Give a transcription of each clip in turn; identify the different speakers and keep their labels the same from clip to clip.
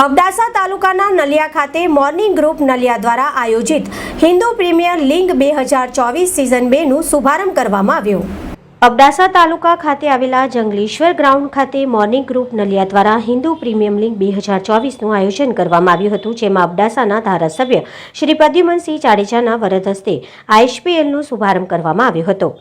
Speaker 1: અબડાસા તાલુકાના નલિયા ખાતે morning group Naliya દ્વારા આયોજિત હિન્દુ પ્રીમિયર લીગ 2024 સિઝન 2નું શુભારંભ કરવામાં આવ્યો। અબડાસા તાલુકા ખાતે આવેલા જંગલેશ્વર ગ્રાઉન્ડ ખાતે મોર્નિંગ ગ્રુપ નલિયા દ્વારા હિન્દુ પ્રીમિયર લીગ 2024નું આયોજન કરવામાં આવ્યું હતું, જેમાં અબડાસાના ધારાસભ્ય શ્રી પ્રદ્યુમનસિંહ જાડેજાના વરદ હસ્તે આઈએચપીએલનો શુભારંભ કરવામાં આવ્યો હતો।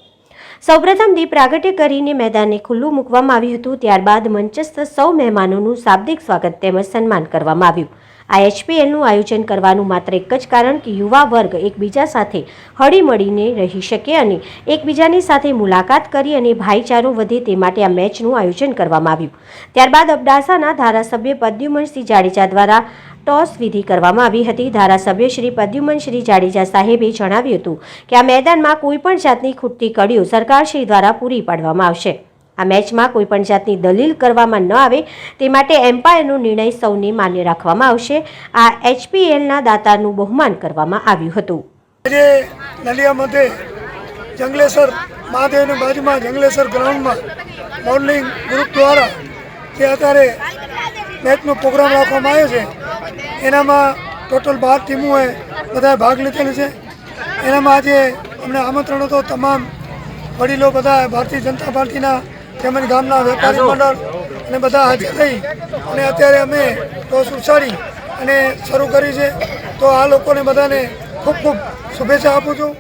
Speaker 1: સૌપ્રથમ દીપ પ્રાગટ્ય કરીને મેદાનને ખુલ્લું મૂકવામાં આવ્યું હતું। ત્યારબાદ મંચસ્થ સૌ મહેમાનોનું શાબ્દિક સ્વાગત તેમજ સન્માન કરવામાં આવ્યું। આઈએચપીએલનું આયોજન કરવાનું માત્ર એક જ કારણ કે યુવા વર્ગ એકબીજા સાથે હળીમળીને રહી શકે અને એકબીજાની સાથે મુલાકાત કરી અને ભાઈચારો વધે તે માટે આ મેચનું આયોજન કરવામાં આવ્યું। ત્યારબાદ અબડાસાના ધારાસભ્ય પ્રદ્યુમનસિંહ જાડેજા દ્વારા ટોસ વિધિ કરવામાં આવી હતી। ધારાસભ્ય શ્રી પ્રદ્યુમનસિંહ જાડેજા સાહેબે જણાવ્યું હતું કે આ મેદાનમાં કોઈપણ જાતની ખૂટતી કડીઓ સરકારશ્રી દ્વારા પૂરી પાડવામાં આવશે। આ મેચમાં કોઈપણ જાતની દલીલ કરવામાં ન આવે તે માટે એમ્પાયરનો નિર્ણય સૌને માન્ય રાખવામાં આવશે। આ એચપીએલના દાતાનું બહુમાન કરવામાં આવ્યું હતું।
Speaker 2: આજે નલિયાमध्ये જંગલેશ્વર મહાદેવની બાજુમાં જંગલેશ્વર ગ્રાઉન્ડમાં મોર્નિંગ ગ્રુપ દ્વારા જે અત્યારે મેચનો પ્રોગ્રામ રાખવામાં આવ્યો છે એનામાં ટોટલ 12 ટીમોએ બધાએ ભાગ લીધેલો છે। એનામાં આજે અમને આમંત્રણ હતો તમામ વડીલો બધા ભારતીય જનતા પાર્ટીના તેમજ ગામના વેપારી મંડળ અને બધા હાજર રહી અને અત્યારે અમે ટોસ ઉછાળી અને શરૂ કરી છે। તો આ લોકોને બધાને ખૂબ ખૂબ શુભેચ્છા આપું છું।